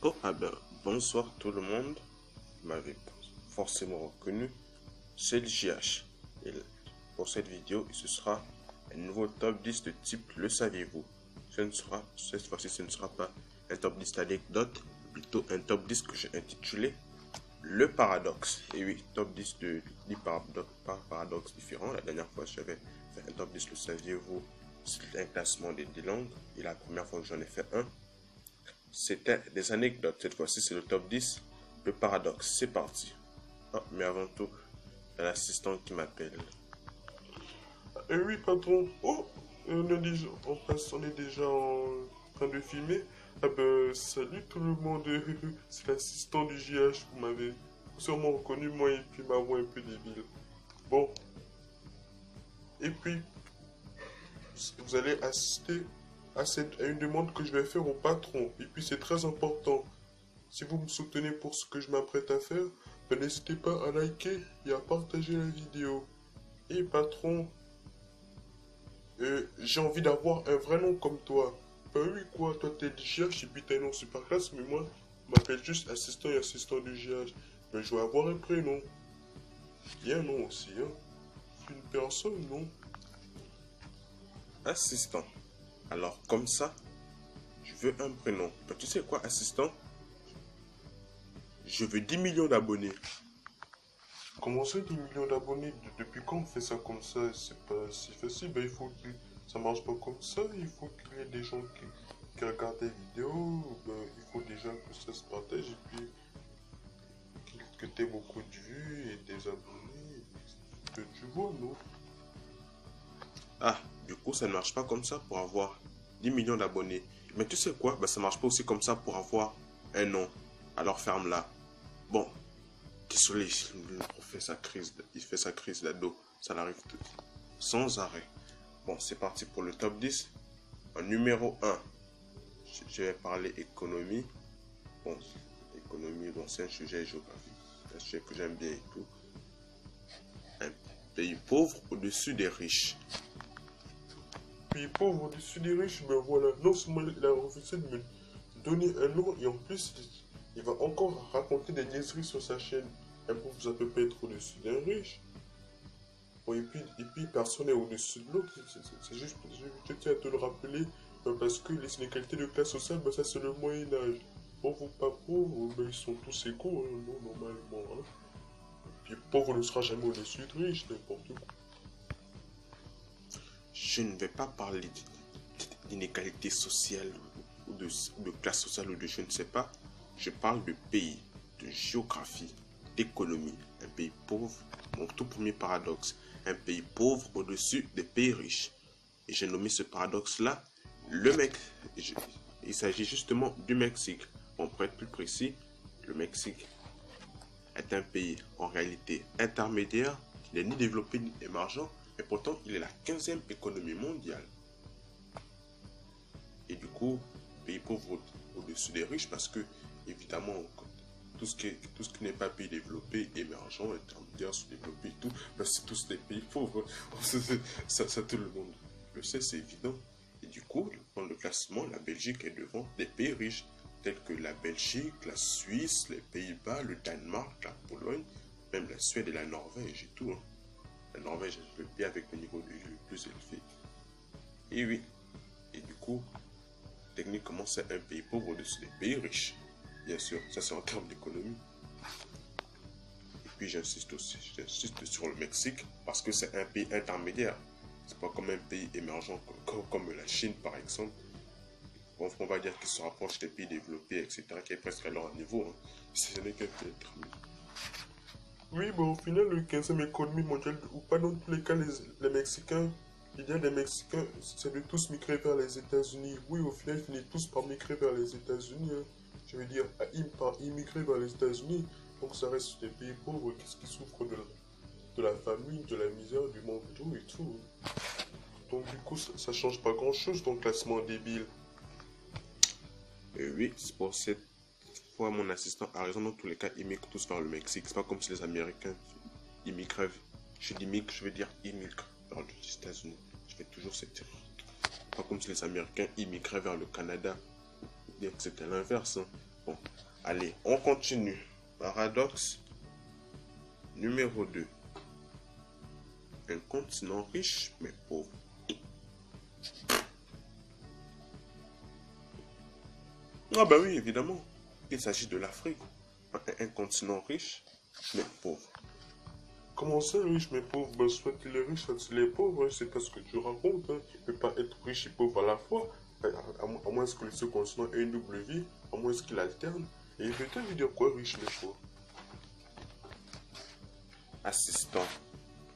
Oh, ah ben, bonsoir tout le monde. Vous m'avez forcément reconnu. C'est le JH. Et pour cette vidéo, ce sera un nouveau top 10 de type Le saviez-vous. Cette fois-ci, ce ne sera pas un top 10 d'anecdotes, plutôt un top 10 que j'ai intitulé Le paradoxe. Et oui, top 10 de 10 paradoxes différents. La dernière fois, j'avais fait un top 10 Le saviez-vous. C'était un classement des 10 langues. Et la première fois que j'en ai fait un, c'était des anecdotes. Cette fois-ci, c'est le top 10, le paradoxe. C'est parti. Oh, mais avant tout, il y a l'assistant qui m'appelle. Oui, patron. Oh, on est déjà en train de filmer. Ah ben, salut tout le monde. C'est l'assistant du JH. Vous m'avez sûrement reconnu, moi, et puis ma voix un peu débile. Bon, et puis, vous allez assister à une demande que je vais faire au patron. Et puis, c'est très important. Si vous me soutenez pour ce que je m'apprête à faire, ben, n'hésitez pas à liker et à partager la vidéo. Et patron, j'ai envie d'avoir un vrai nom comme toi. Bah oui, quoi, toi t'es le GH et puis t'as un nom super classe, mais moi, je m'appelle juste assistant et assistant du GH. Mais je vais avoir un prénom. Il y a un nom aussi, hein. C'est une personne, non? Assistant. Alors, comme ça, je veux un prénom. Ben, tu sais quoi, assistant? Je veux 10 millions d'abonnés. Comment ça, 10 millions d'abonnés? Depuis quand on fait ça comme ça? C'est pas si facile. Ben, il faut que ça marche pas comme ça. Il faut qu'il y ait des gens qui regardent des vidéos. Ben, il faut déjà que ça se partage et puis que tu aies beaucoup de vues et des abonnés. Que tu vois, non? Ah, du coup, ça ne marche pas comme ça pour avoir 10 millions d'abonnés. Mais tu sais quoi? Ben, ça marche pas aussi comme ça pour avoir un nom. Alors ferme-la. Bon, désolé, le prof fait sa crise, il fait sa crise d'ado. Ça l'arrive sans arrêt. Bon, c'est parti pour le top 10. En numéro 1, je vais parler économie. Bon, économie, bon, c'est un sujet géographique. Un sujet que j'aime bien et tout. Un pays pauvre au-dessus des riches. Puis pauvre au-dessus des riches, ben voilà. Non seulement il a refusé de me donner un nom et en plus il va encore raconter des niaiseries sur sa chaîne. Un pauvre, ça peut pas être au-dessus d'un riche. Bon, et puis personne n'est au-dessus de l'autre. C'est juste, je tiens à te le rappeler parce que les inégalités de classe sociale, ben ça c'est le Moyen-Âge. Pauvre ou pas pauvre, ben ils sont tous égaux, hein, non, normalement. Hein. Puis pauvre ne sera jamais au-dessus de riche, n'importe quoi. Je ne vais pas parler d'inégalité sociale ou de classe sociale ou de je ne sais pas. Je parle de pays, de géographie, d'économie. Un pays pauvre, mon tout premier paradoxe. Un pays pauvre au-dessus des pays riches. Et j'ai nommé ce paradoxe-là le mec. Il s'agit justement du Mexique. Bon, pour être plus précis, le Mexique est un pays en réalité intermédiaire. Il n'est ni développé ni émergent, mais pourtant il est la 15e économie mondiale. Et du coup, pays pauvre au-dessus des riches parce que, évidemment, tout ce qui n'est pas pays développé, émergent, intermédiaire, sous-développé, tout, ben, c'est tous des pays pauvres. Ça, tout le monde le sait, c'est évident. Et du coup, dans le classement, la Belgique est devant des pays riches, tels que la Belgique, la Suisse, les Pays-Bas, le Danemark, la Pologne, même la Suède et la Norvège et tout. Hein. La Norvège est le pays avec le niveau de vie le plus élevé. Et oui, et du coup, techniquement, c'est un pays pauvre au-dessus des pays riches. Bien sûr, ça c'est en termes d'économie. Et puis j'insiste sur le Mexique parce que c'est un pays intermédiaire. C'est pas comme un pays émergent comme la Chine par exemple. On va dire qu'il se rapproche des pays développés, etc., qui est presque à leur niveau. Hein. Ce n'est qu'un pays intermédiaire. Oui, mais au final, le 15e économie mondiale, ou pas dans tous les cas, les Mexicains, l'idée des Mexicains, c'est de tous migrer vers les États-Unis. Oui, au final, ils finissent tous par migrer vers les États-Unis. Hein. Je veux dire, par immigrer vers les États-Unis. Donc, ça reste des pays pauvres qui souffrent de la famine, de la misère, du manque d'eau et tout. Donc, du coup, ça change pas grand-chose, ton classement débile. Et oui, c'est pour cette fois mon assistant a raison. Dans tous les cas, ils migrent tous vers le Mexique. C'est pas comme si les Américains immigraient. Je dis migre, je veux dire immigrent vers les États-Unis. Je fais toujours cette erreur. Pas comme si les Américains immigraient vers le Canada. Bien que c'était l'inverse. Hein. Bon, allez, on continue. Paradoxe numéro 2. Un continent riche mais pauvre. Ah bah oui, évidemment. Il s'agit de l'Afrique. Un continent riche mais pauvre. Comment ça, riche mais pauvre? Ben, soit il est riche, soit il est pauvre, hein. C'est pas ce que tu racontes, hein. Il peut pas être riche et pauvre à la fois. À moins que ce continent ait une double vie, à moins qu'il alterne. Et peut-être veut dire quoi, riche mais pauvre? Assistant,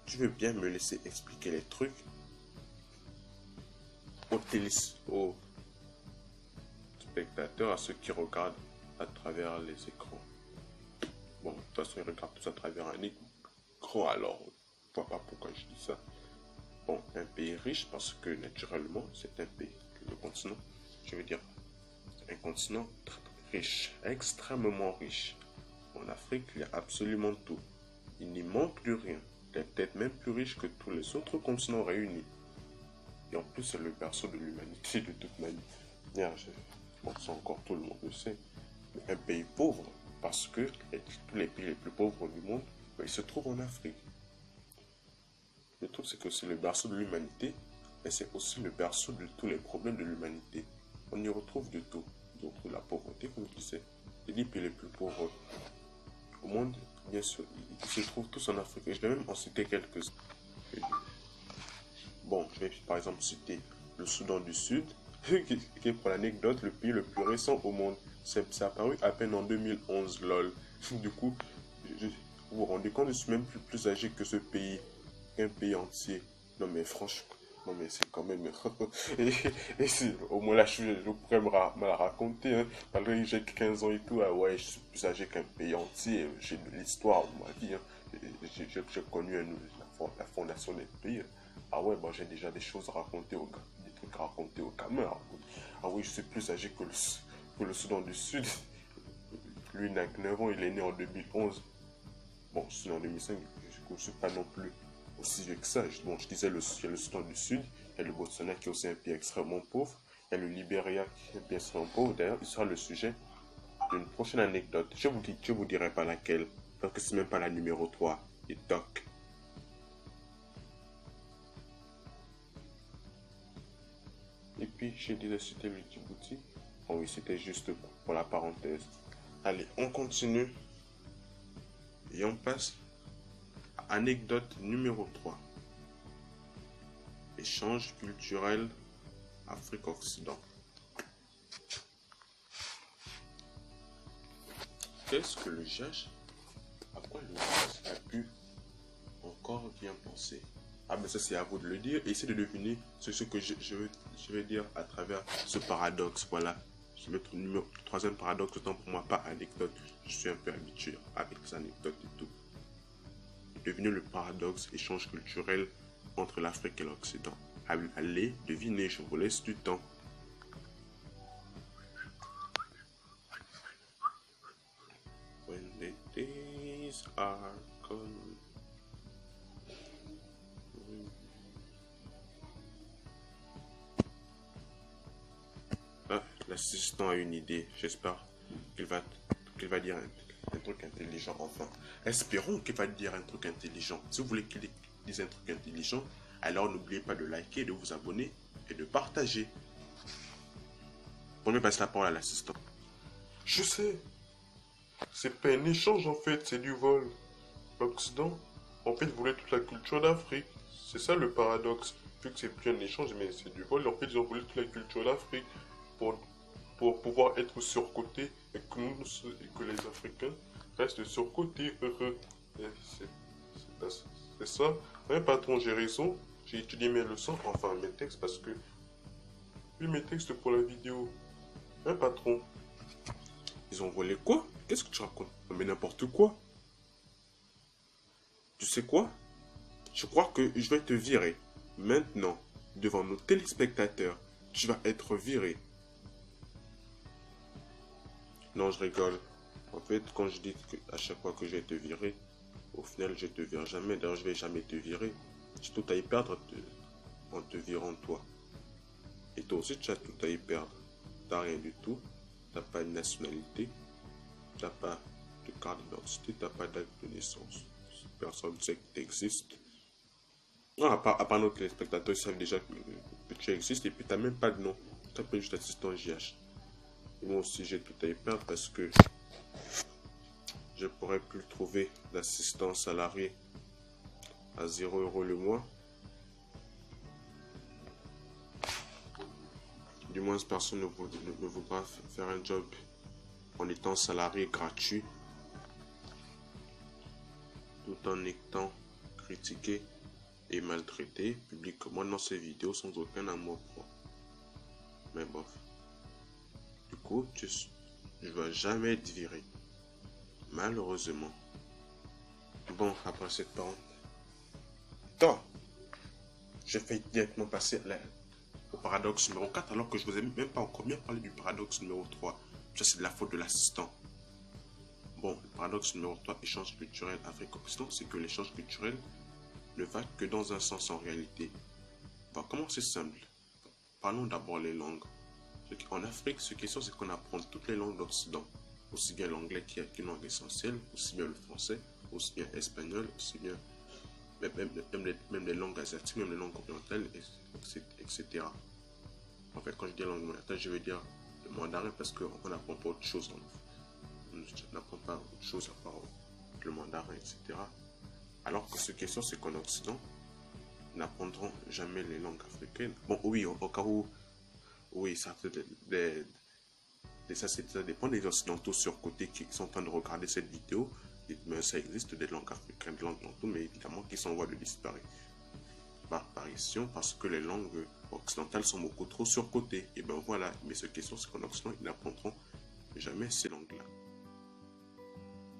tu veux bien me laisser expliquer les trucs aux spectateurs, à ceux qui regardent à travers les écrans. Bon, de toute façon, ils regardent tous à travers un écran, alors je vois pas pourquoi je dis ça. Bon, un pays riche parce que naturellement, c'est un pays, le continent, je veux dire, un continent riche, extrêmement riche. En Afrique, il y a absolument tout. Il n'y manque de rien. Il est peut-être même plus riche que tous les autres continents réunis. Et en plus, c'est le berceau de l'humanité de toute manière. Bon, ça encore tout le monde le sait. Mais un pays pauvre, parce que tous les pays les plus pauvres du monde, ils se trouvent en Afrique. Le truc, c'est que c'est le berceau de l'humanité, mais c'est aussi le berceau de tous les problèmes de l'humanité. On y retrouve de tout. On y retrouve la pauvreté, comme je disais. Les pays les plus pauvres au monde, bien sûr, ils se trouvent tous en Afrique. Et je vais même en citer quelques-uns. Bon, je vais par exemple citer le Soudan du Sud, qui est pour l'anecdote le pays le plus récent au monde. C'est apparu à peine en 2011, lol. Du coup, vous vous rendez compte, je suis même plus âgé que ce pays, qu'un pays entier. Non mais franchement, non mais c'est quand même... au moins là, je pourrais me la raconter. Hein. Malgré que j'ai 15 ans et tout, ah ouais, je suis plus âgé qu'un pays entier. J'ai de l'histoire de ma vie. Hein. J'ai connu la fondation des pays. Hein. Ah ouais, bah j'ai déjà des choses à raconter des trucs à raconter aux gamins. Ah oui, je suis plus âgé que le Soudan du Sud. Lui, il n'a que 9 ans, il est né en 2011. Bon, je suis né en 2005, je ne suis pas non plus aussi vieux que ça. Bon, je disais, il y a le Soudan du Sud, il y a le Botswana qui est aussi un pays extrêmement pauvre, il y a le Libéria qui est un pays extrêmement pauvre. D'ailleurs, il sera le sujet d'une prochaine anecdote. Je vous dirai pas laquelle, parce que c'est même pas la numéro 3, et toc. Et puis, j'ai déjà cité le Djibouti. Oh oui, c'était juste pour la parenthèse. Allez, on continue. Et on passe à anecdote numéro 3. Échange culturel Afrique-Occident. Qu'est-ce que le GH? À quoi le GH a pu encore bien penser? Ah mais ça c'est à vous de le dire. Essayez de deviner ce que je vais dire à travers ce paradoxe. Voilà. Je vais mettre le troisième paradoxe, autant pour moi pas anecdote. Je suis un peu habitué avec les anecdotes et tout. Devinez le paradoxe échange culturel entre l'Afrique et l'Occident. Allez, devinez, je vous laisse du temps. When the days are gone. Ah, l'assistant a une idée. J'espère qu'il va dire un truc intelligent enfin. Espérons qu'il va dire un truc intelligent. Si vous voulez qu'il dise un truc intelligent, alors n'oubliez pas de liker, de vous abonner et de partager. On me passe la parole à l'assistant. Je sais. C'est pas un échange en fait, c'est du vol. L'Occident, en fait, voulait toute la culture d'Afrique. C'est ça le paradoxe. Vu que c'est plus un échange, mais c'est du vol, en fait, ils ont voulu toute la culture d'Afrique pour pouvoir être surcotés et que les Africains restent surcotés, heureux. C'est ça. Ouais, patron, j'ai raison. J'ai étudié mes leçons, enfin mes textes, parce que... Oui, mes textes pour la vidéo. Hein, patron? Ils ont volé quoi? Qu'est-ce que tu racontes? Mais n'importe quoi. Tu sais quoi? Je crois que je vais te virer. Maintenant, devant nos téléspectateurs, tu vas être viré. Non, je rigole. En fait, quand je dis à chaque fois que je vais te virer, au final, je te vire jamais. D'ailleurs, je vais jamais te virer. J'ai tout à y perdre en te virant toi. Et toi aussi, tu as tout à y perdre. T'as rien du tout. t'as pas de nationalité, t'as pas de carte d'identité, t'as pas d'acte de naissance. Personne ne sait que tu existes. Non, à part nos téléspectateurs, ils savent déjà que tu existes et puis t'as même pas de nom. Tu t'appelles juste assistant JH. Et moi aussi, j'ai tout à y perdre parce que je pourrais plus trouver d'assistant salarié à 0 € le mois. Du moins, personne ne voudra faire un job en étant salarié gratuit, tout en étant critiqué et maltraité publiquement dans ses vidéos sans aucun amour propre. Mais bof. Du coup, je ne vais jamais être viré. Malheureusement. Bon, après cette parenthèse. Attends, je fais directement passer au paradoxe numéro 4 alors que je vous ai même pas encore bien parlé du paradoxe numéro 3. Ça, c'est de la faute de l'assistant. Bon, le paradoxe numéro 3, échange culturel Afrique-Occident, c'est que l'échange culturel ne va que dans un sens en réalité. On va commencer simple. Parlons d'abord les langues. En Afrique, ce qui est sûr, c'est qu'on apprend toutes les langues d'Occident. Aussi bien l'anglais qui est une langue essentielle, aussi bien le français, aussi bien l'espagnol, aussi bien même les langues asiatiques, même les langues orientales, etc. En fait, quand je dis langue orientale, je veux dire le mandarin parce qu'on n'apprend pas autre chose. On n'apprend pas autre chose à part le mandarin, etc. Alors que ce qui est sûr, c'est qu'en Occident, n'apprendront jamais les langues africaines. Bon, oui, au cas où, oui, ça dépend des occidentaux surcotés qui sont en train de regarder cette vidéo. Mais ça existe des langues africaines, des langues lantôt, mais évidemment qui sont en voie de disparition parce que les langues occidentales sont beaucoup trop surcotées. Et ben voilà, mais ce qui est sûr, c'est qu'en Occident, ils n'apprendront jamais ces langues-là.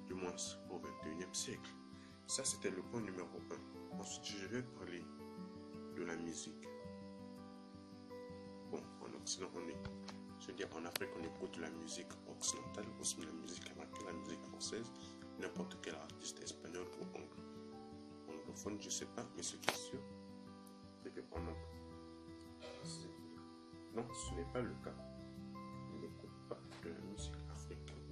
Du moins au XXIe siècle. Ça, c'était le point numéro 1. Ensuite, je vais parler de la musique. Bon, en Occident, je veux dire, en Afrique, on écoute la musique occidentale, aussi la musique américaine, la musique française, n'importe quel artiste espagnol ou anglophone, je sais pas, mais ce qui est sûr, c'est que non, ce n'est pas le cas. On n'écoute pas de la musique africaine.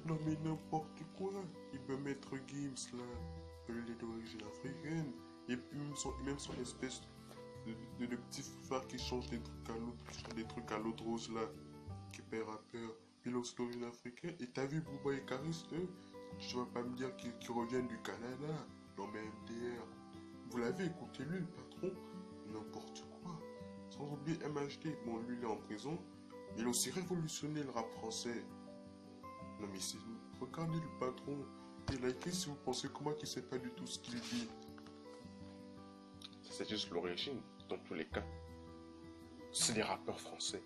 Non mais n'importe quoi. Il peut mettre Gims là, il est d'origine africaine. Et puis même son espèce de petit frère qui change des trucs à l'autre rose là, qui est rappeur. Puis il est aussi d'origine africaine. Et t'as vu Booba et Karis, eux? Tu vas pas me dire qu'ils reviennent du Canada. Non mais MDR. Vous l'avez écouté lui, le patron? N'importe quoi. Sans oublier MHD. Bon, lui il est en prison. Il a aussi révolutionné le rap français. Non mais c'est... Regardez le patron. Et likez si vous pensez comment qu'il sait pas du tout ce qu'il dit. C'est juste l'origine, dans tous les cas. C'est des rappeurs français.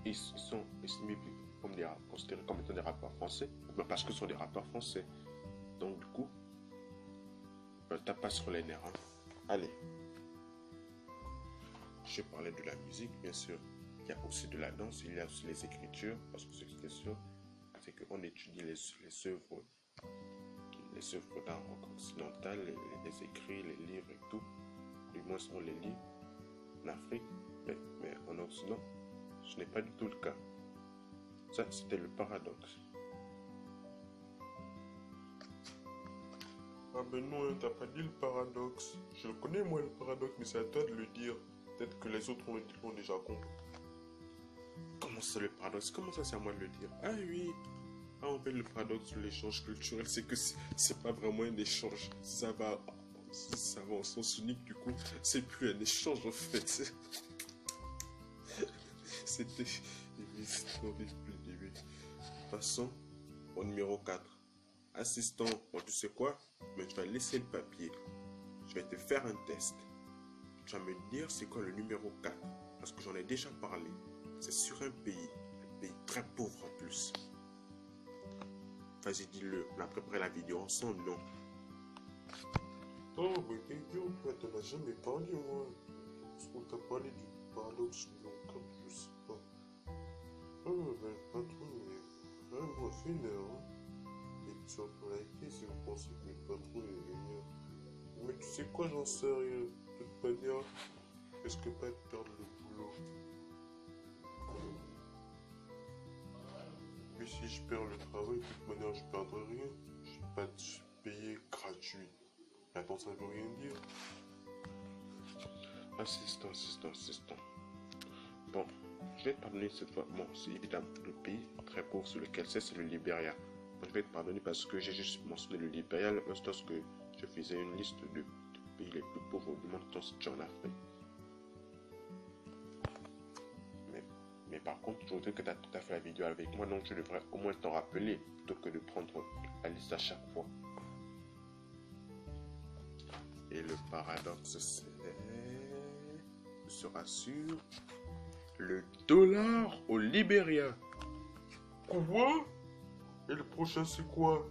Ils sont estimés comme considérés comme étant des rappeurs français, parce que ce sont des rappeurs français. Donc du coup, tape pas sur les nerfs. Hein. Allez. Je parlais de la musique, bien sûr. Il y a aussi de la danse, il y a aussi les écritures, parce que ce qui est sûr, c'est qu'on étudie les œuvres d'art occidental, les écrits, les livres et tout. Du moins, on les lit en Afrique, mais en Occident, ce n'est pas du tout le cas. Ça, c'était le paradoxe. Ah ben non, t'as pas dit le paradoxe. Je le connais moi le paradoxe, mais c'est à toi de le dire. Peut-être que les autres l'ont déjà compris. Comment c'est le paradoxe? Comment ça c'est à moi de le dire? Ah oui. Ah, en fait, le paradoxe de l'échange culturel, c'est que c'est pas vraiment un échange. Ça va en sens unique, du coup, c'est plus un échange en fait. C'était depuis le début. Passons au numéro 4. Assistant, bon, tu sais quoi? Mais tu vas laisser le papier. Je vais te faire un test. Tu vas me dire c'est quoi le numéro 4. Parce que j'en ai déjà parlé. C'est sur un pays très pauvre en plus. Vas-y, dis-le. On a préparé la vidéo ensemble, non? Oh, mais idiot, toi, t'en as jamais parlé, moi. Parce qu'on t'a parlé du paradoxe, donc, je sais pas. Oh, ben, le patron, il est vraiment fainéant, hein. Et tu vas pas liker si vous pensez que le patron est génial. Mais tu sais quoi, j'en sais rien. De toute manière, risque pas de perdre le boulot. si je perds le travail, de toute manière, je perdrai rien. Je vais pas te payer gratuit. Attends, ça veut rien dire. Assistant. Bon, je vais te pardonner cette fois. Bon, c'est évidemment le pays très pauvre sur lequel c'est le Libéria. Bon, je vais te pardonner parce que j'ai juste mentionné le Libéria lorsque je faisais une liste de pays les plus pauvres du monde dans ce en Afrique. Mais par contre, je voudrais que tu as fait la vidéo avec moi, donc je devrais au moins t'en rappeler plutôt que de prendre la liste à chaque fois. Et le paradoxe, je rassure, le dollar au Libéria. Quoi? Et le prochain, c'est quoi?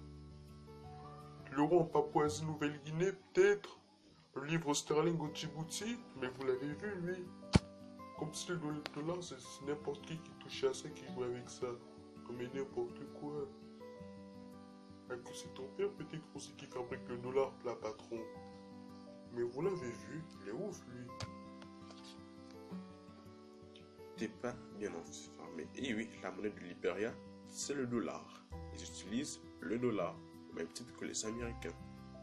L'euro en Papouasie-Nouvelle-Guinée, peut-être? Le livre sterling au Djibouti? Mais vous l'avez vu, lui. Comme si le dollar, c'est n'importe qui touchait à ça, qui jouait avec ça. Comme n'importe quoi. C'est ton père peut-être aussi qui fabrique le dollar, plat patron. Mais vous l'avez vu, il est ouf, lui. T'es pas bien informé. Et oui, la monnaie du Libéria, c'est le dollar. Ils utilisent le dollar, au même titre que les Américains.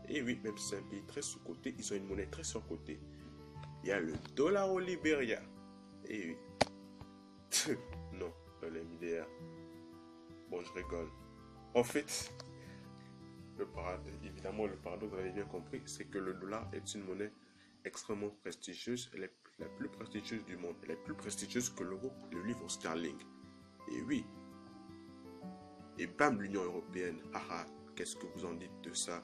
Et oui, même si c'est un pays très sous-coté, ils ont une monnaie très surcotée. Il y a le dollar au Libéria. Et oui. Non, dans les milliards. Bon, je rigole. En fait, évidemment, le paradoxe, vous avez bien compris, c'est que le dollar est une monnaie extrêmement prestigieuse. Elle est la plus prestigieuse du monde. Elle est plus prestigieuse que l'euro et le livre sterling. Et oui. Et bam, l'Union européenne. Haha, qu'est-ce que vous en dites de ça?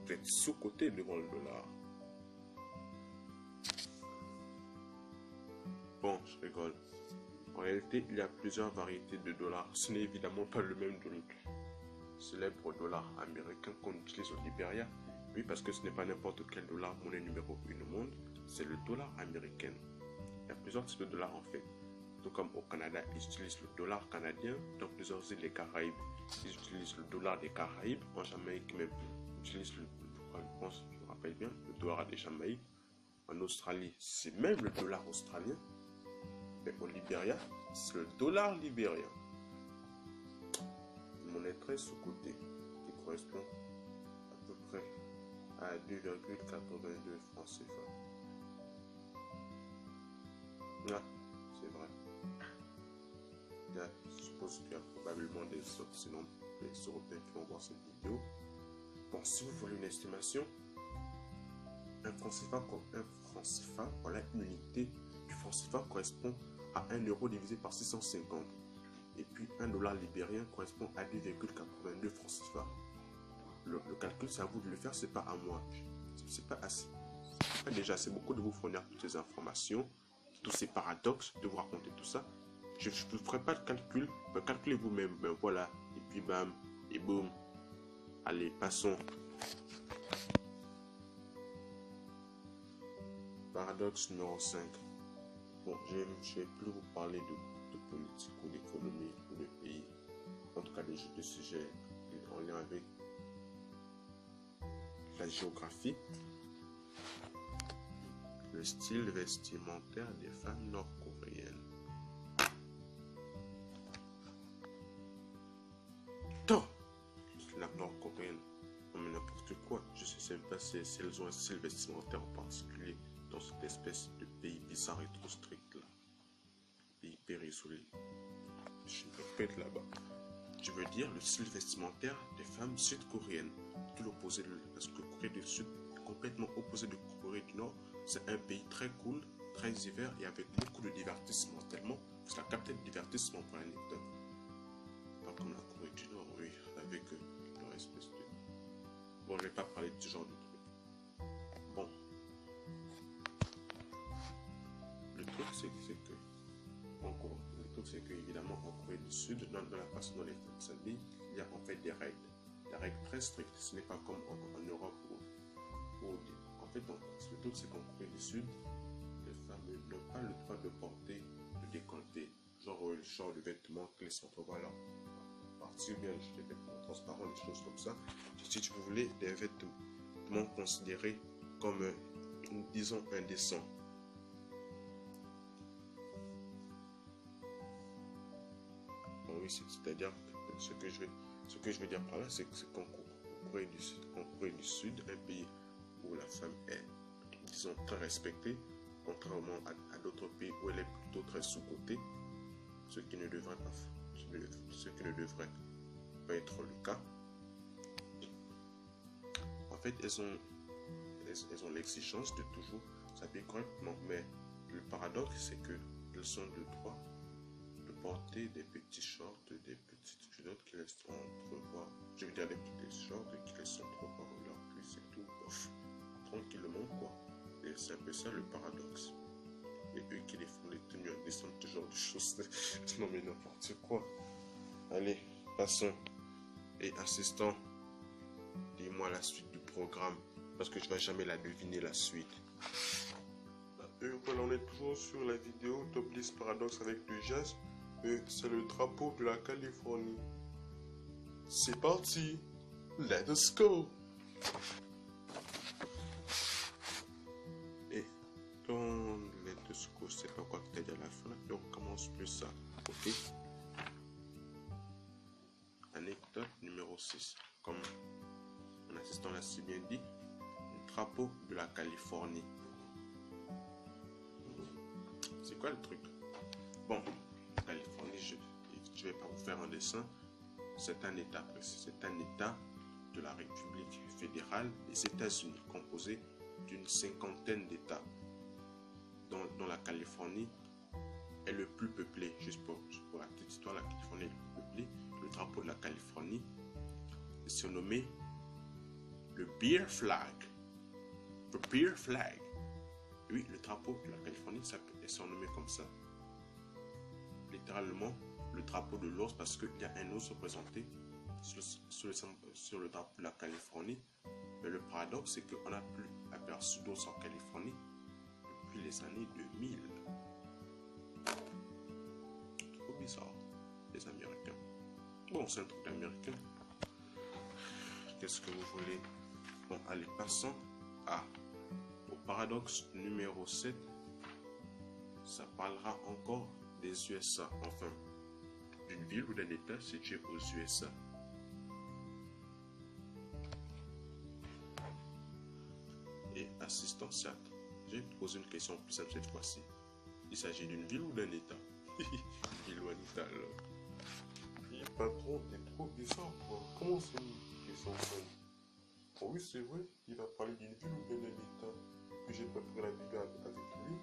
Vous êtes sous-coté devant le dollar. Bon, je rigole. En réalité, il y a plusieurs variétés de dollars. Ce n'est évidemment pas le même célèbre dollar américain qu'on utilise au Libéria. Oui, parce que ce n'est pas n'importe quel dollar, monnaie numéro 1 au monde. C'est le dollar américain. Il y a plusieurs types de dollars en fait. Tout comme au Canada, ils utilisent le dollar canadien. Dans plusieurs îles des Caraïbes, ils utilisent le dollar des Caraïbes. En Jamaïque même, ils utilisent je me rappelle bien, le dollar des Jamaïques. En Australie, c'est même le dollar australien. Mais au Libéria, c'est le dollar libérien. Une monnaie très sous-cotée qui correspond à peu près à 2,82 francs CFA. Ah, c'est vrai. Je suppose qu'il y a probablement des Occidentaux, des Européens qui vont voir cette vidéo. Bon, si vous voulez une estimation, un franc CFA, voilà, une unité du franc CFA correspond à 1 euro divisé par 650. Et puis 1 dollar libérien correspond à 2,82 francs CFA. Le calcul, c'est à vous de le faire, c'est pas à moi. C'est pas assez. Déjà, c'est beaucoup de vous fournir toutes ces informations, tous ces paradoxes, de vous raconter tout ça. Je ne vous ferai pas de calcul, calculez vous-même. Ben voilà, et puis bam, et boum. Allez, passons. Paradoxe numéro 5. Bon, je ne vais plus vous parler de politique ou d'économie ou de pays. En tout cas, de sujets en lien avec la géographie. Le style vestimentaire des femmes nord-coréennes. Tant la nord-coréenne, comme n'importe quoi. Je sais même pas si elles ont un style vestimentaire en particulier dans cette espèce de pays bizarre et trop strict là. Pays périssolé. Je me répète là-bas. Je veux dire le style vestimentaire des femmes sud-coréennes. Tout l'opposé, parce que Corée du Sud est complètement opposé de Corée du Nord. C'est un pays très cool, très hiver et avec beaucoup de divertissement. Tellement, c'est la capitale de divertissement pour l'anecdote. Pas comme la Corée du Nord, oui, avec leur espèce de... Bon, je vais pas parler de ce genre de truc. Bon. Le truc, c'est que... En gros, le truc, c'est que, évidemment, en Corée du Sud, dans la façon dont les femmes s'habillent, il y a en fait des règles. Des règles très strictes. Ce n'est pas comme en Europe où en fait, le truc, c'est qu'en Corée du Sud, les femmes n'ont pas le droit de porter le décolleté. Genre le genre de vêtements qui laissent entrevoir leur partie, ou bien des vêtements transparents, des choses comme ça. Si tu voulais des vêtements considérés comme, disons, indécents. oui, c'est-à-dire, ce que je veux dire par là, c'est qu'en Corée du Sud, un pays où la femme est, disons, très respectée, contrairement à d'autres pays où elle est plutôt très sous-cotée, ce qui ne devrait pas être le cas. En fait, elles ont l'exigence de toujours s'habiller correctement, mais le paradoxe, c'est qu'elles sont de droit de porter des petits shorts, des petites culottes qui laissent entrevoir, je veux dire des petits shorts qui laissent entrevoir leur cuisse et tout, bof, tranquillement quoi. Et c'est un peu ça le paradoxe. Et eux qui les font les tenues en descente, ce genre de choses, non mais n'importe quoi. Allez, passons. Et assistant, dis-moi la suite du programme, parce que je ne vais jamais la deviner la suite. Et voilà, on est toujours sur la vidéo Top 10 Paradoxe avec du jazz. C'est le drapeau de la Californie. C'est parti. Let us go. Et dans Let us go, je sais pas quoi que t'as dit à la fin, donc on commence plus ça, ok? Anecdote numéro 6. Comme mon assistant l'a si bien dit, le drapeau de la Californie. C'est quoi le truc? Bon, Californie, je vais pas vous faire un dessin. C'est un État de la République fédérale des États-Unis, composé d'une cinquantaine d'États, dont la Californie est le plus peuplé. Juste pour la petite histoire, la Californie est le plus peuplée. Le drapeau de la Californie est surnommé le Beer Flag. Le Beer Flag. Oui, le drapeau de la Californie est surnommé comme ça. Littéralement, le drapeau de l'ours, parce qu'il y a un ours représenté sur le drapeau de la Californie. Mais le paradoxe, c'est qu'on n'a plus aperçu d'ours en Californie depuis les années 2000. Trop bizarre, les Américains. Bon, c'est un truc américain. Qu'est-ce que vous voulez? Bon, allez, passons au paradoxe numéro 7. Ça parlera encore des USA, enfin, d'une ville ou d'un État situé aux USA. Et assistant Sat, je vais te poser une question plus simple cette fois-ci. Il s'agit d'une ville ou d'un État? Ville ou un État alors? Et patron, t'es trop bizarre quoi. Comment c'est une question simple? Oh oui, c'est vrai, il va parler d'une ville ou d'un État. Que j'ai pas pris la Bible avec lui.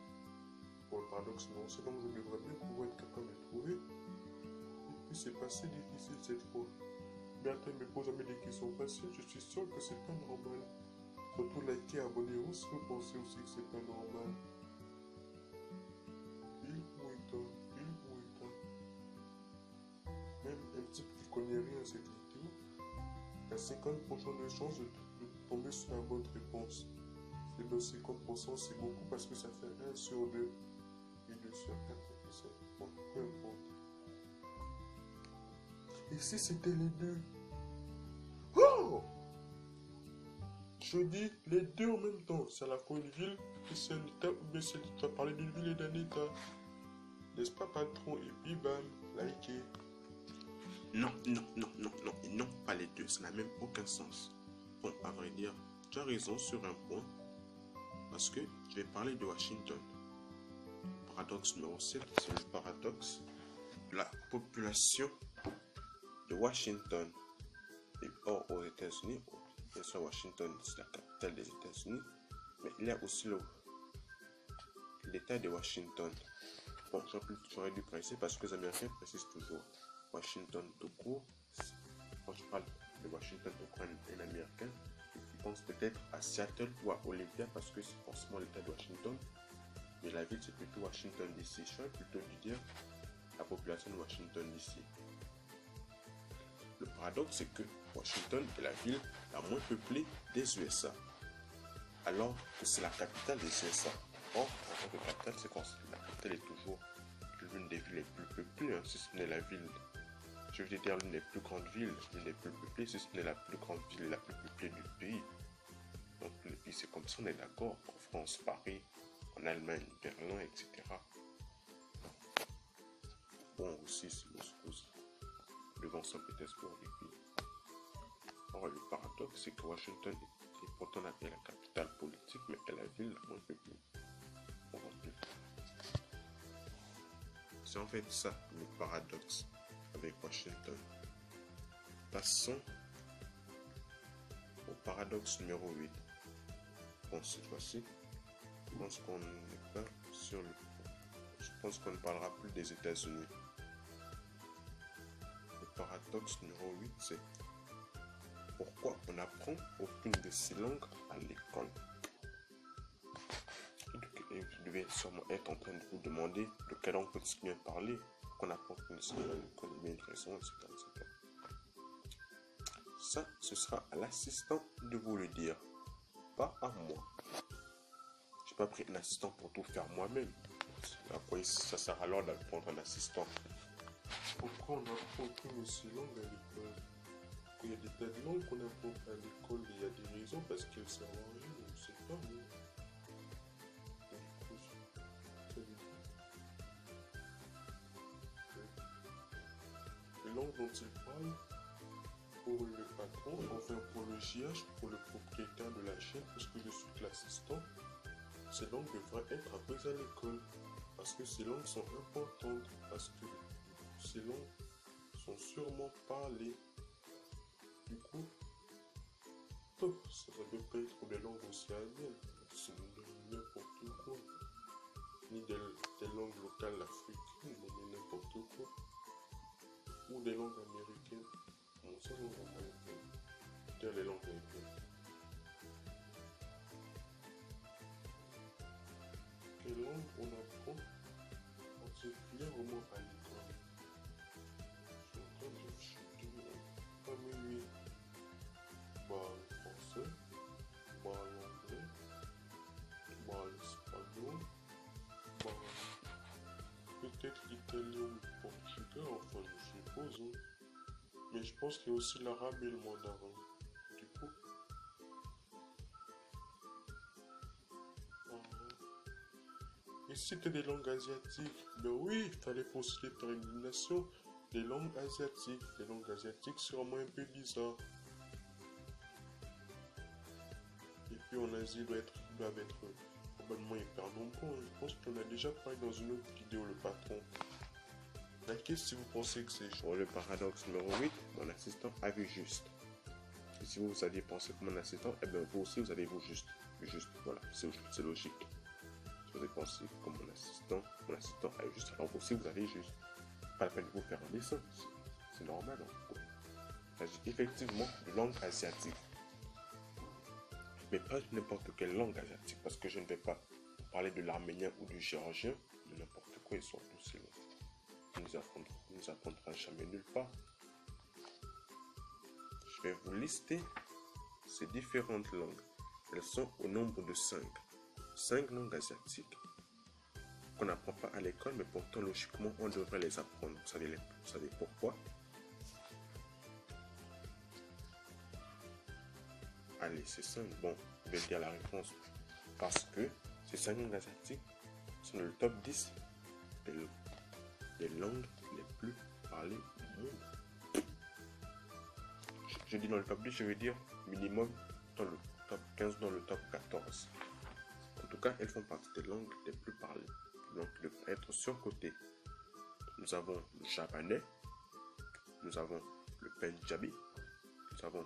Pour le paradoxe, non, c'est donc je devrais bien pouvoir être capable de trouver. Et puis c'est pas si difficile cette fois. Mais attends, me pose jamais des questions faciles, je suis sûr que c'est pas normal. Surtout liker et abonnez-vous si vous pensez aussi que c'est pas normal. Ville ou État, ville ou État. Même un type qui connaît rien à cette vidéo, il y a 50% de chances de tomber sur la bonne réponse. Et bien 50% c'est beaucoup parce que ça fait 1 sur 2 et 2 sur 4 et 7. Bon, peu importe. Et si c'était les deux? Oh! Je dis les deux en même temps. C'est à la fois une ville et c'est un État, ou bien tu vas parler d'une ville et d'un État. N'est-ce pas, patron? Et puis bam, likez. Non, pas les deux, ça n'a même aucun sens. Bon, à vrai dire, tu as raison sur un point, parce que je vais parler de Washington. Paradoxe numéro 7, c'est le paradoxe de la population de Washington. Et or, aux États-Unis, bien sûr, Washington, c'est la capitale des États-Unis, mais il y a aussi l'État de Washington. Bon, j'aurais dû préciser parce que les Américains précisent toujours Washington tout court. Quand je parle de Washington tout court, un Américain, il pense peut-être à Seattle ou à Olympia parce que c'est forcément l'État de Washington. Mais la ville, c'est plutôt Washington DC. Je vais plutôt lui dire la population de Washington DC. Le paradoxe, c'est que Washington est la ville la moins peuplée des USA, alors que c'est la capitale des USA. Or, en tant que capitale, c'est quand la capitale est toujours l'une des villes les plus peuplées, hein, si ce n'est la ville, je veux dire l'une des plus grandes villes, l'une des plus peuplées, si ce n'est la plus grande ville la plus peuplée du pays. Donc le pays, c'est comme ça, on est d'accord. En France, Paris, en Allemagne, Berlin, etc. Bon, aussi, c'est Moscou. devant Saint-Pétersbourg. Et puis, or, le paradoxe, c'est que Washington est pourtant la capitale politique, mais est la ville la moins peuplée. C'est en fait ça le paradoxe avec Washington. Passons au paradoxe numéro 8. Bon, cette fois-ci, je pense qu'on n'est pas sur le... Je pense qu'on ne parlera plus des États-Unis. Le paradoxe numéro 8, c'est pourquoi on n'apprend aucune de ces langues à l'école. Et vous devez sûrement être en train de vous demander de quelle langue peut-il bien parler, qu'on apprend aucune de ces langues à l'école, bien une raison, etc., etc. Ça, ce sera à l'assistant de vous le dire, pas à moi. J'ai pas pris un assistant pour tout faire moi-même. À quoi ça sert alors d'apprendre un assistant? Pourquoi on apprend aucune de ces langues à l'école? Il y a des tas de langues qu'on apprend à l'école, il y a des raisons parce qu'elles servent à rien, on ne sait pas, moi. Les langues dont il parle, pour le patron, enfin pour le JH, pour le propriétaire de la chaîne, puisque je suis l'assistant, ces langues devraient être apprises à l'école. Parce que ces langues sont importantes, parce que ces langues sont sûrement parlées. Du coup, ça ne peut pas être des langues océaniennes, c'est n'importe quoi. Ni des langues locales africaines, mais n'importe quoi. Ou des langues américaines. Bon, ça, langue américaine. C'est-à-dire les langues américaines. Quelle langue on apprend particulièrement à l'école? Je suis en train de réfléchir. Ah oui. Bah, le français, bah, l'anglais, bah, l'espagnol, bah, peut-être l'italien ou le portugais, enfin, je suppose. Hein. Mais je pense qu'il y a aussi l'arabe et le mandarin. Du coup, et si c'était des langues asiatiques, ben oui, il fallait procéder par élimination des langues asiatiques. Les langues asiatiques, sûrement un peu bizarres. Et puis en Asie, ils doivent être probablement hyper nombreux. Je pense qu'on a déjà parlé dans une autre vidéo, le patron. Qu'est-ce si vous pensez que c'est... Pour le paradoxe numéro 8, mon assistant avait juste. Et si vous aviez pensé comme mon assistant, eh bien vous aussi vous avez vous juste. Juste, voilà, c'est logique. Si vous avez pensé comme mon assistant a juste, alors vous aussi vous avez juste. Pas la peine de vous faire un dessin, c'est normal. Hein. Il s'agit effectivement de langue asiatique. Mais pas n'importe quelle langue asiatique, parce que je ne vais pas parler de l'arménien ou du géorgien, de n'importe quoi, ils sont tous ces langues. On ne nous apprendra jamais nulle part. Je vais vous lister ces différentes langues. Elles sont au nombre de 5. 5 langues asiatiques qu'on n'apprend pas à l'école, mais pourtant logiquement on devrait les apprendre. Vous savez pourquoi? Allez, c'est 5. Bon, je vais dire la réponse. Parce que ces 5 langues asiatiques sont dans le top 10 des langues les plus parlées au monde. Je dis dans le top 10, je veux dire minimum dans le top 15, dans le top 14. En tout cas, elles font partie des langues les plus parlées. Donc, devraient être surcotées. Nous avons le japonais, nous avons le pendjabi, nous avons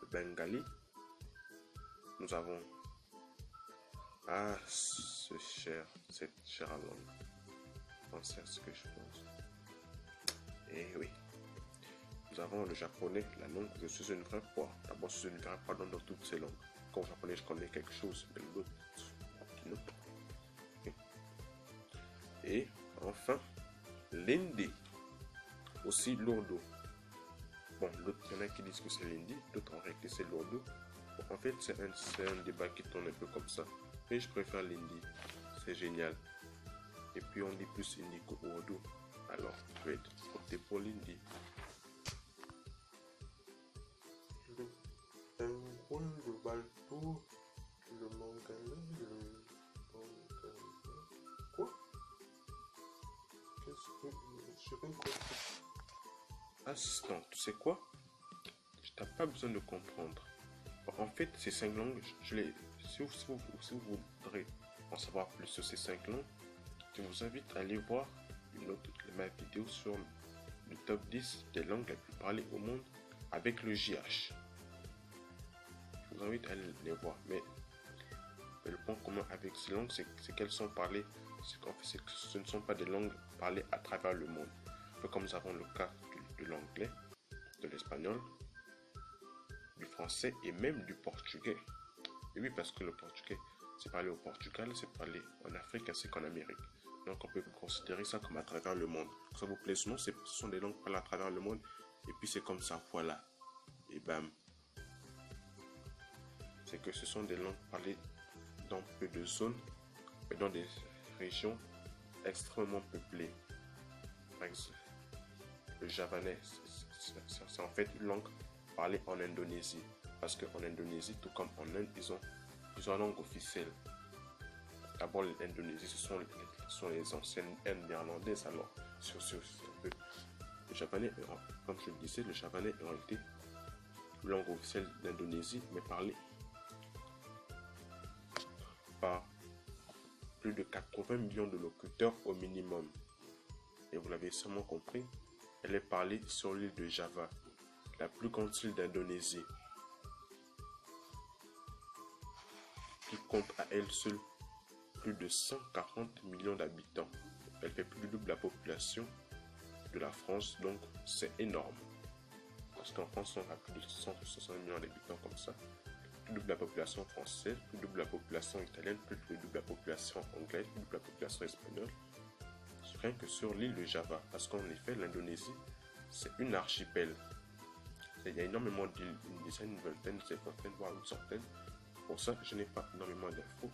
le bengali, nous avons cette chère langue. Pensez à ce que je pense. Et oui. Nous avons le japonais, la langue, je suis une vraie poire. D'abord, je suis une vraie poire dans toutes ces langues. Quand au japonais, je connais quelque chose, mais l'autre, non. Et enfin, l'hindi, aussi l'ourdu. Bon, il y en a qui disent que c'est l'hindi, d'autres en réalité c'est l'ourdu. Bon, en fait, c'est un débat qui tourne un peu comme ça. Mais je préfère l'hindi, c'est génial. Et puis on dit plus hindi qu'ourdu. Alors, je vais opter pour l'hindi. Le balto, le mangalais, quoi? Qu'est-ce que... Je sais pas quoi. Assistant, tu sais quoi? Tu n'as pas besoin de comprendre. En fait, ces 5 langues, si vous voudrez en savoir plus sur ces 5 langues, je vous invite à aller voir ma vidéo sur le top 10 des langues les plus parlées au monde avec le JH. Je vous invite à aller les voir. Mais le point commun avec ces langues, c'est qu'elles sont parlées. C'est que ce ne sont pas des langues parlées à travers le monde. Un peu comme nous avons le cas de l'anglais, de l'espagnol, du français et même du portugais. Et oui, parce que le portugais, c'est parlé au Portugal, c'est parlé en Afrique ainsi qu'en Amérique. Donc on peut considérer ça comme à travers le monde. Que ça vous plaise ou non, ce sont des langues parlées à travers le monde. Et puis c'est comme ça, voilà. Et bam. C'est que ce sont des langues parlées dans peu de zones, mais dans des régions extrêmement peuplées. Par exemple, le javanais, c'est en fait une langue parlée en Indonésie. Parce qu'en Indonésie, tout comme en Inde, ils ont une langue officielle. D'abord, l'Indonésie, ce sont les anciennes Indes néerlandaises. Alors, le javanais, comme je le disais, le javanais est en réalité langue officielle d'Indonésie, mais parlée par plus de 80 millions de locuteurs au minimum. Et vous l'avez sûrement compris, elle est parlée sur l'île de Java, la plus grande île d'Indonésie, qui compte à elle seule plus de 140 millions d'habitants. Elle fait plus du double de la population de la France, donc c'est énorme. Parce qu'en France, on a plus de 160 millions d'habitants comme ça. Plus double de la population française, plus double de la population italienne, plus double de la population anglaise, plus double de la population espagnole. Rien que sur l'île de Java. Parce qu'en effet, l'Indonésie, c'est une archipel. Il y a énormément d'îles, une dizaine, une vingtaine, une cinquantaine, voire une centaine. Pour ça, je n'ai pas énormément d'infos.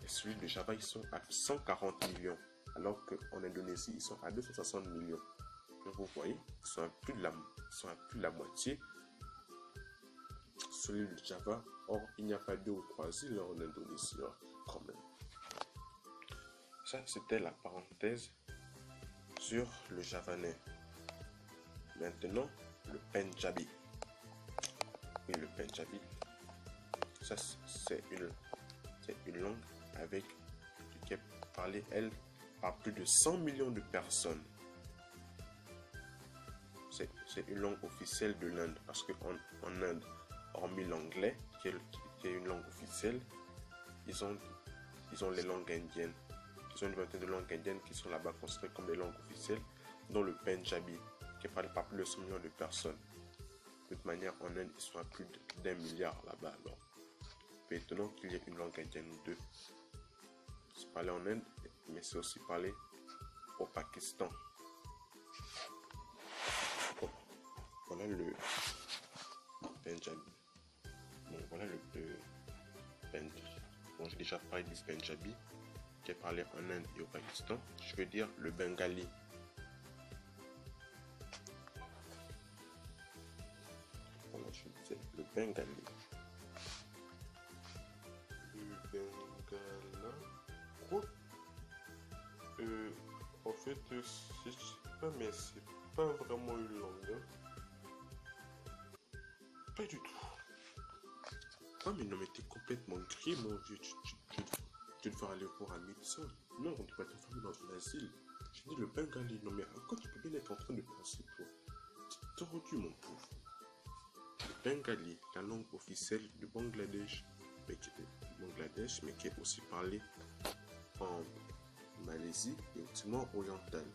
Et sur l'île de Java, ils sont à 140 millions. Alors qu'en Indonésie, ils sont à 260 millions. Donc vous voyez, ils sont à plus de la moitié sur l'île de Java. Or, il n'y a pas 2 ou 3 îles en Indonésie, quand même. Ça, c'était la parenthèse sur le javanais. Maintenant, le Pendjabi. Oui, le Pendjabi, ça, c'est une langue qui est parlée, elle, par plus de 100 millions de personnes. C'est une langue officielle de l'Inde, parce qu'en Inde, hormis l'anglais, qui est une langue officielle, ils ont les langues indiennes. Ils ont une vingtaine de langues indiennes qui sont là-bas considérées comme des langues officielles, dont le Pendjabi, qui est parlé par plus de 100 millions de personnes. De toute manière, en Inde, ils sont à plus d'1 milliard là-bas. Alors, c'est étonnant qu'il y ait une langue indienne ou deux. C'est parlé en Inde, mais c'est aussi parlé au Pakistan. Bon, voilà le Pendjabi. Bon, voilà le Pendjabi. Bon, j'ai déjà parlé du Pendjabi, qui est parlé en Inde et au Pakistan. Je veux dire le Bengali. Voilà, je disais le Bengali. Le Bengala. Quoi? En fait, je sais pas, mais c'est pas vraiment une langue. Hein. Pas du tout. Ah, mais non, mais t'es complètement gris, mon vieux. Tu devrais aller voir un médecin. Non, on devrait t'enfermer dans un asile. Je dis le Bengali. Non, mais à quoi tu peux bien être en train de penser, toi? T'es tordu, mon pauvre. Le Bengali, la langue officielle du Bangladesh, mais qui est aussi parlée en Malaisie et au Timor oriental.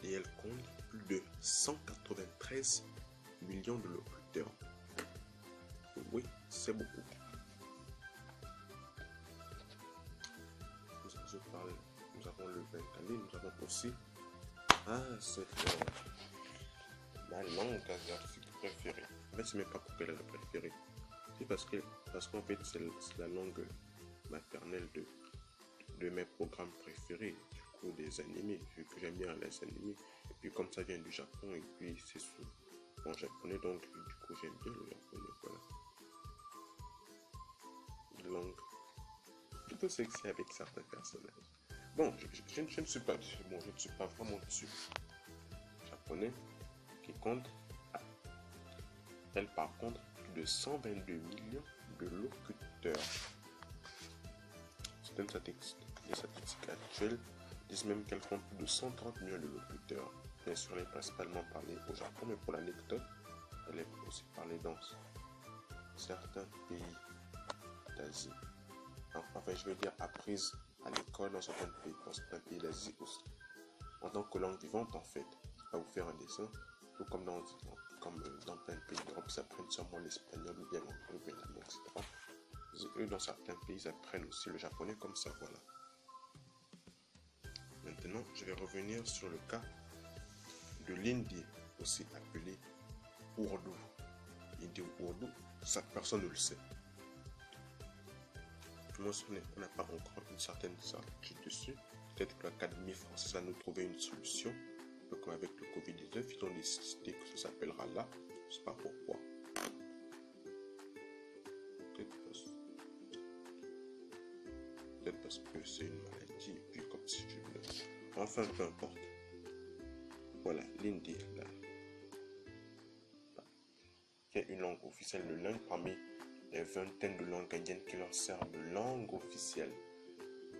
Et elle compte plus de 193 millions de locuteurs. Oui, c'est beaucoup. Nous avons le Bengali, nous avons aussi ma langue asiatique préférée. En fait, c'est même pas pour qu'elle est la préférée. C'est parce qu'en fait, c'est la langue maternelle de mes programmes préférés, du coup des animés, vu que j'aime bien les animés. Et puis comme ça vient du Japon, et puis c'est en japonais, donc du coup j'aime bien le japonais, voilà. Une langue plutôt sexy avec certains personnages. Bon, je ne suis pas dessus. Bon, je ne suis pas vraiment dessus. Japonais qui compte, elle par contre, plus de 122 millions de locuteurs. Certaines statistiques actuelles disent même qu'elle compte plus de 130 millions de locuteurs. Bien sûr, elle est principalement parlée au Japon, mais pour l'anecdote, elle est aussi parlée dans certains pays d'Asie. Enfin, je veux dire, apprise à l'école dans certains pays d'Asie aussi. En tant que langue vivante, en fait, à vous faire un dessin, tout comme dans plein de pays d'Europe, ils apprennent sûrement l'espagnol ou bien l'anglais, ou bien l'allemand, etc. Eux, dans certains pays, ils apprennent aussi le japonais comme ça, voilà. Maintenant, je vais revenir sur le cas de l'hindi, aussi appelé Urdu. Hindi ou Urdu, ça, personne ne le sait. Tout le monde, on n'a pas encore une certaine certitude dessus. Peut-être que l'Académie française va nous trouver une solution. Un peu comme avec le Covid-19, ils ont décidé que ça s'appellera là. Je ne sais pas pourquoi. Peut-être parce que c'est une maladie, et puis comme si tu veux. Enfin, peu importe. Voilà, l'hindi, là. Qui est une langue officielle de l'Inde parmi les vingtaines de langues indiennes qui leur servent de langue officielle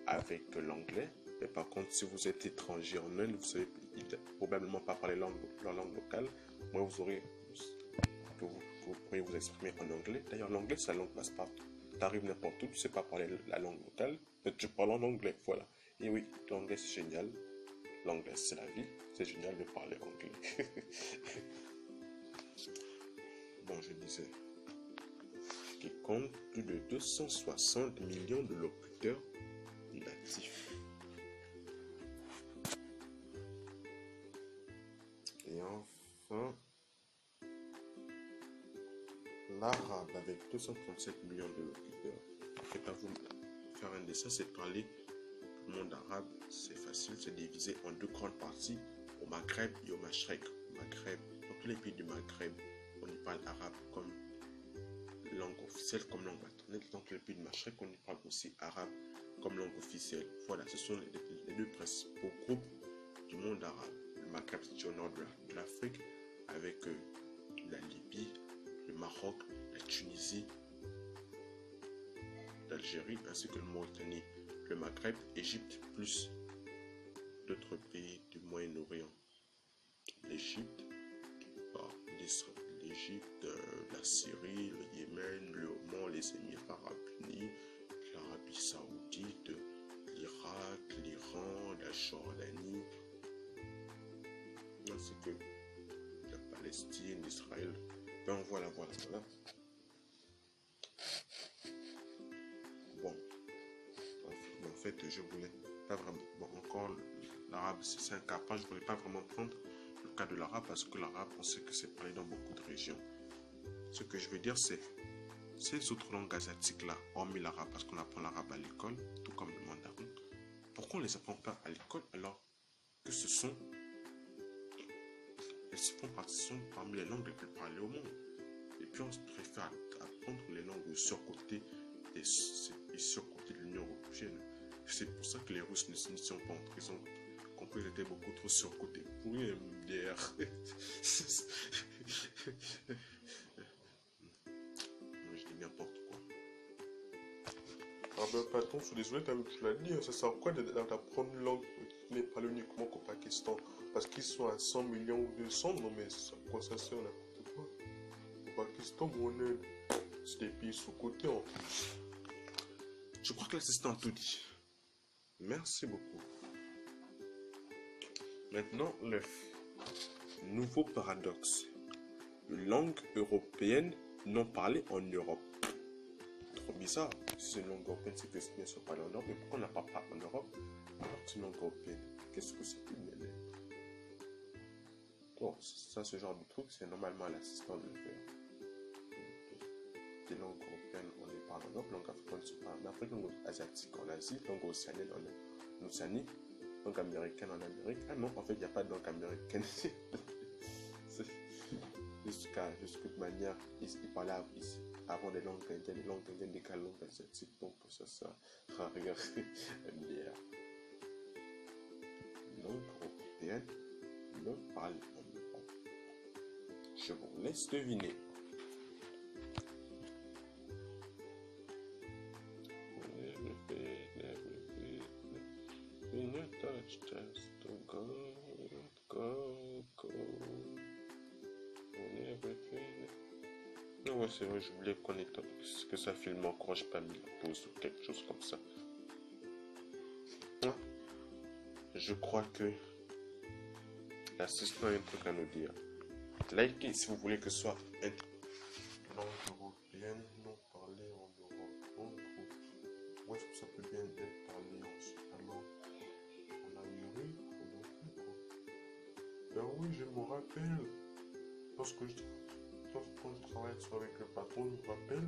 avec l'anglais. Mais par contre, si vous êtes étranger en Inde, vous savez probablement pas parler leur langue locale. Moi, vous pourriez vous exprimer en anglais. D'ailleurs, l'anglais, c'est la langue passe-partout. Tu arrives n'importe où, tu ne sais pas parler la langue locale, mais tu parles en anglais, voilà. Et oui, l'anglais, c'est génial. L'anglais, c'est la vie. C'est génial de parler anglais. Bon, je disais, qui compte plus de 260 millions de locuteurs natifs. Et enfin, l'arabe avec 237 millions de locuteurs. Je ne vais pas vous faire un dessin, c'est parler le monde arabe, c'est facile, c'est divisé en deux grandes parties, au Maghreb et au Mashrek. Maghreb, dans tous les pays du Maghreb, on y parle arabe comme langue officielle, comme langue maternelle. Dans tous les pays du Mashrek, on y parle aussi arabe comme langue officielle. Voilà, ce sont les deux principaux groupes du monde arabe. Le Maghreb, c'est au nord de l'Afrique, avec la Libye, le Maroc, la Tunisie, l'Algérie, ainsi que le Mauritanie, le Maghreb, Égypte, plus d'autres pays du Moyen-Orient. L'Égypte, l'Égypte, la Syrie, le Yémen, le Oman, les Émirats arabes unis, l'Arabie saoudite, l'Irak, l'Iran, la Jordanie, ainsi que la Palestine, l'Israël. Ben voilà. Bon, en fait, je voulais pas vraiment. Bon, encore, l'arabe, c'est un cas. Je voulais pas vraiment prendre le cas de l'arabe parce que l'arabe, on sait que c'est parlé dans beaucoup de régions. Ce que je veux dire, c'est ces autres langues asiatiques-là, hormis l'arabe, parce qu'on apprend l'arabe à l'école, tout comme le mandarin, pourquoi on ne les apprend pas à l'école alors que elles font partie parmi les langues les plus parlées au monde? Et puis on préfère apprendre les langues surcotées des surcotées de l'Union européenne. C'est pour ça que les Russes ne sont pas entrés. Ils ont compris qu'ils étaient beaucoup trop surcotés. Pour une MDR. Je dis n'importe quoi. Ah ben patron, je suis désolé, tu l'as dit, ça sert à quoi d'apprendre une langue qui n'est pas uniquement qu'au Pakistan? Parce qu'ils sont à 100 millions ou 200, non mais à quoi ça sert n'importe quoi? Au Pakistan ou en Inde, c'est des pays sous-cotés en plus. Je crois que l'assistant a tout dit. Merci beaucoup. Maintenant, le nouveau paradoxe. Une langue européenne non parlée en Europe. Trop bizarre. Si c'est une langue européenne, c'est que c'est bien sûr parlé en Europe. Mais pourquoi on n'a pas en Europe alors que c'est une langue européenne? Qu'est-ce que c'est que bon, ça, ce genre de truc, c'est normalement à l'assistant de le faire. Des langues européennes, on les parle en Europe, langue africaine, on se parle en Afrique, langue asiatique en Asie, langue océanienne en Océanie, langue américaine en Amérique. Ah non, en fait, il n'y a pas de langue américaine. Jusqu'à de manière, ils parlaient avant des langues indiennes, des langues asiatiques, donc ça sert à rien. MDR. européenne ne parle en Europe? Je vous laisse deviner. Non, ouais, c'est vrai, j'oubliais qu'on est que ça filme encore, j'ai pas mis la pause ou quelque chose comme ça. Ouais. Je crois que l'assistant a un truc à nous dire. Likez si vous voulez que ce soit langue européenne non parlée en Europe. En gros, où est-ce que ça peut bien être parlé en Amérique ou en Afrique? Ben oui, je me rappelle, lorsque quand je travaillais avec le patron, je me rappelle,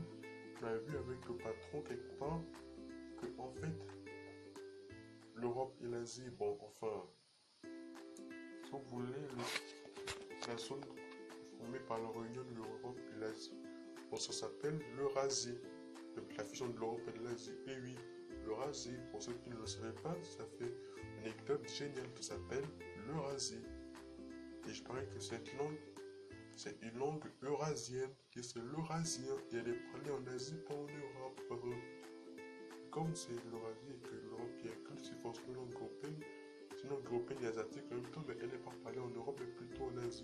on avait vu avec le patron quelque part que en fait, l'Europe et l'Asie, bon, enfin, si vous voulez, la zone formée par la réunion de l'Europe et l'Asie, bon, ça s'appelle l'Eurasie, la fusion de l'Europe et de l'Asie. Et oui, l'Eurasie, pour ceux qui ne le savaient pas, ça fait une anecdote géniale qui s'appelle l'Eurasie. Et je parie que cette langue, c'est une langue eurasienne, qui c'est l'eurasien, et elle est parlée en Asie, pas en Europe. Comme c'est l'Eurasie et que l'Europe y inclut, c'est forcément une langue européenne. C'est une langue européenne et asiatique en même temps, mais elle n'est pas parlée en Europe, mais plutôt en Asie.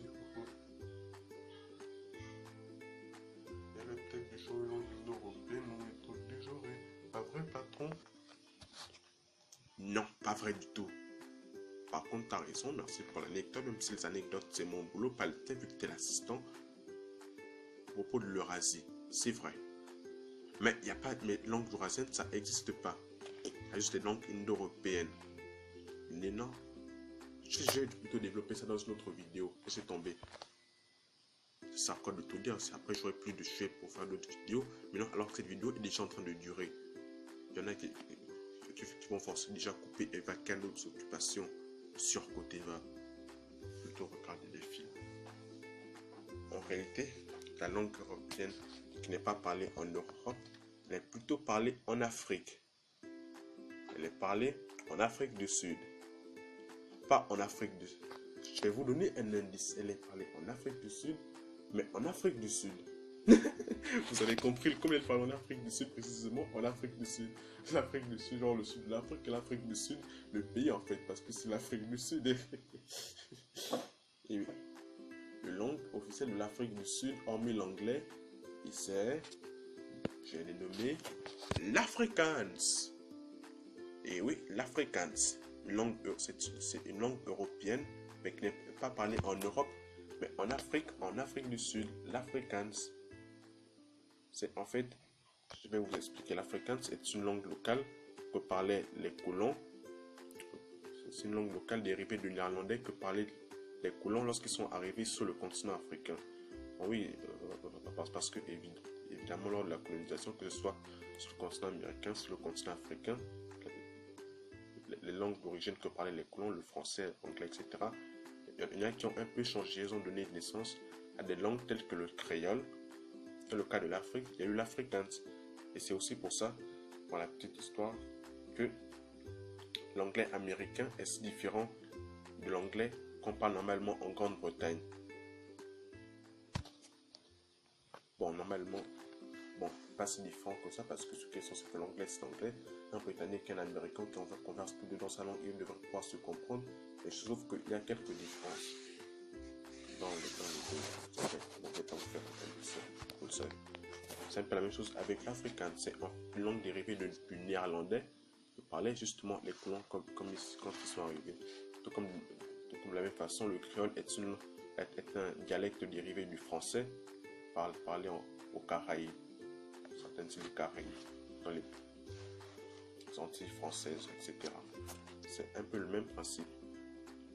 Il y avait peut-être des choses de langue européenne ou des trucs du genre. Pas vrai, patron? Non, pas vrai du tout. Par contre, t'as raison, merci pour l'anecdote, même si les anecdotes, c'est mon boulot, pas le thé, vu que t'es l'assistant. À propos de l'Eurasie, c'est vrai. Mais il n'y a pas, mais langue eurasienne, ça n'existe pas. Il y a juste des langues indo-européennes. Mais non. J'ai plutôt développé ça dans une autre vidéo. Laissez tomber. Ça encore de tout dire. Après, j'aurai plus de sujet pour faire d'autres vidéos. Mais non, alors que cette vidéo est déjà en train de durer. Il y en a qui vont forcer déjà couper et vaquer à d'autres occupations. Surcoté va plutôt regarder des films. En réalité, la langue européenne qui n'est pas parlée en Europe, elle est plutôt parlée en Afrique. Elle est parlée en Afrique du Sud. Pas en Afrique du Sud. Je vais vous donner un indice. Elle est parlée en Afrique du Sud, mais en Afrique du Sud. Vous avez compris comme elle parle en Afrique du Sud, précisément en Afrique du Sud. L'Afrique du Sud, genre le sud de l'Afrique et l'Afrique du Sud, le pays en fait, parce que c'est l'Afrique du Sud. Et la langue officielle de l'Afrique du Sud, hormis l'anglais, c'est, je l'ai nommé, l'Afrikaans. Et oui, l'Afrikaans. C'est une langue européenne, mais qui n'est pas parlée en Europe, mais en Afrique du Sud, l'Afrikaans. C'est en fait, je vais vous expliquer, l'Afrikaans est une langue locale que parlaient les colons. C'est une langue locale dérivée du néerlandais que parlaient les colons lorsqu'ils sont arrivés sur le continent africain. Bon, oui, parce que évidemment lors de la colonisation, que ce soit sur le continent américain, sur le continent africain, les langues d'origine que parlaient les colons, le français, l'anglais, etc., il y en a qui ont un peu changé, ils ont donné naissance à des langues telles que le créole. Dans le cas de l'Afrique, il y a eu l'Afrikaans. Et c'est aussi pour ça, pour la petite histoire, que l'anglais américain est si différent de l'anglais qu'on parle normalement en Grande-Bretagne. Bon, normalement, pas si différent que ça, parce que ce qui est censé que l'anglais, c'est l'anglais. Un Britannique et un Américain qui conversent tous deux dans sa langue, ils devraient pouvoir se comprendre. Mais je trouve qu'il y a quelques différences dans les deux. C'est un peu la même chose avec l'Afrikaans. C'est une langue dérivée du néerlandais que parlaient justement les colons quand ils sont arrivés. Tout comme de la même façon, le créole est un dialecte dérivé du français parlé aux Caraïbes, certaines îles Caraïbes, dans les Antilles françaises, etc. C'est un peu le même principe.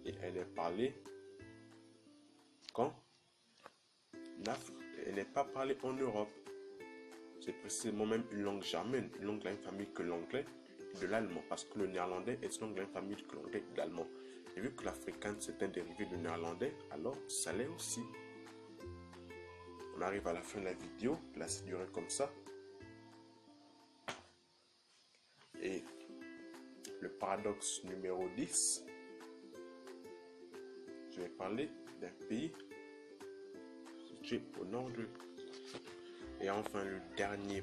Et elle est parlée quand elle n'est pas parlée en Europe. C'est précisément même une langue germaine, une langue de la même famille que l'anglais et de l'allemand, parce que le néerlandais est une langue de la même famille que l'anglais et l'allemand. Et vu que l'Afrikaans c'est un dérivé du néerlandais, alors ça l'est aussi. On arrive à la fin de la vidéo, là c'est duré comme ça. Et le paradoxe numéro 10, je vais parler d'un pays situé au nord de... Et enfin, le dernier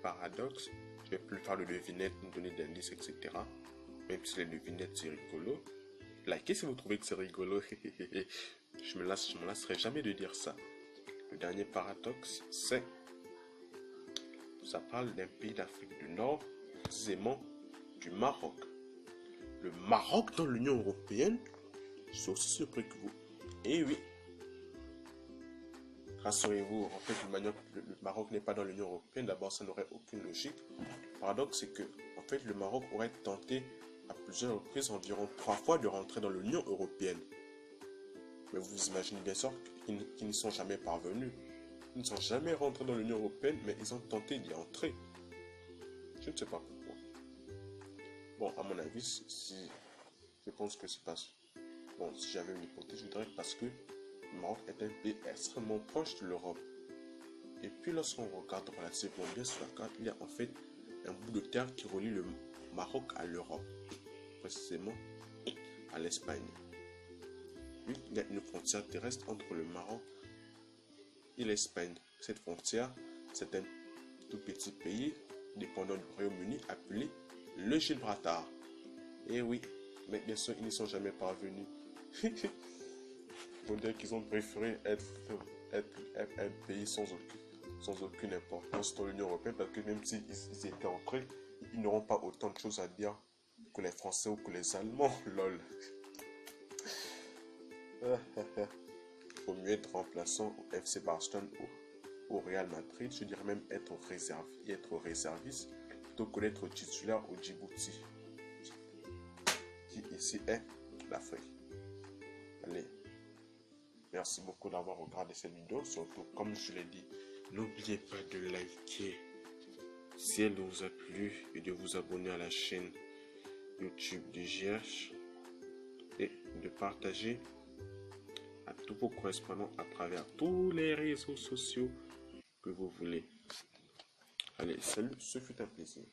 paradoxe, je vais plus faire de devinettes, nous donner des indices, etc. Même si les devinettes, c'est rigolo. Likez si vous trouvez que c'est rigolo. Je me lasserai jamais de dire ça. Le dernier paradoxe, c'est... Ça parle d'un pays d'Afrique du Nord, précisément du Maroc. Le Maroc dans l'Union Européenne, je suis aussi surpris que vous. Eh oui. Rassurez-vous, en fait, le Maroc n'est pas dans l'Union Européenne. D'abord, ça n'aurait aucune logique. Le paradoxe, c'est que, en fait, le Maroc aurait tenté à plusieurs reprises, environ 3 fois, de rentrer dans l'Union Européenne. Mais vous imaginez bien sûr qu'ils n'y sont jamais parvenus. Ils ne sont jamais rentrés dans l'Union Européenne, mais ils ont tenté d'y entrer. Je ne sais pas pourquoi. Bon, à mon avis, je pense que c'est parce... Bon, si j'avais une hypothèse, je dirais parce que le Maroc est un pays extrêmement proche de l'Europe. Et puis lorsqu'on regarde relativement bien sur la carte, il y a en fait un bout de terre qui relie le Maroc à l'Europe. Précisément à l'Espagne. Puis, il y a une frontière terrestre entre le Maroc et l'Espagne. Cette frontière, c'est un tout petit pays dépendant du Royaume-Uni appelé le Gibraltar. Et oui, mais bien sûr, ils n'y sont jamais parvenus. Faut dire qu'ils ont préféré être un pays sans aucune importance dans l'Union Européenne, parce que même s'ils étaient entrés, ils n'auront pas autant de choses à dire que les Français ou que les Allemands. Lol. Faut mieux être remplaçant au FC Barcelone ou au Real Madrid, je dirais même être réserviste, plutôt que d'être titulaire au Djibouti, qui ici est l'Afrique. Allez, merci beaucoup d'avoir regardé cette vidéo, surtout comme je l'ai dit, n'oubliez pas de liker si elle vous a plu et de vous abonner à la chaîne YouTube du JH et de partager à tous vos correspondants à travers tous les réseaux sociaux que vous voulez. Allez, salut, ce fut un plaisir.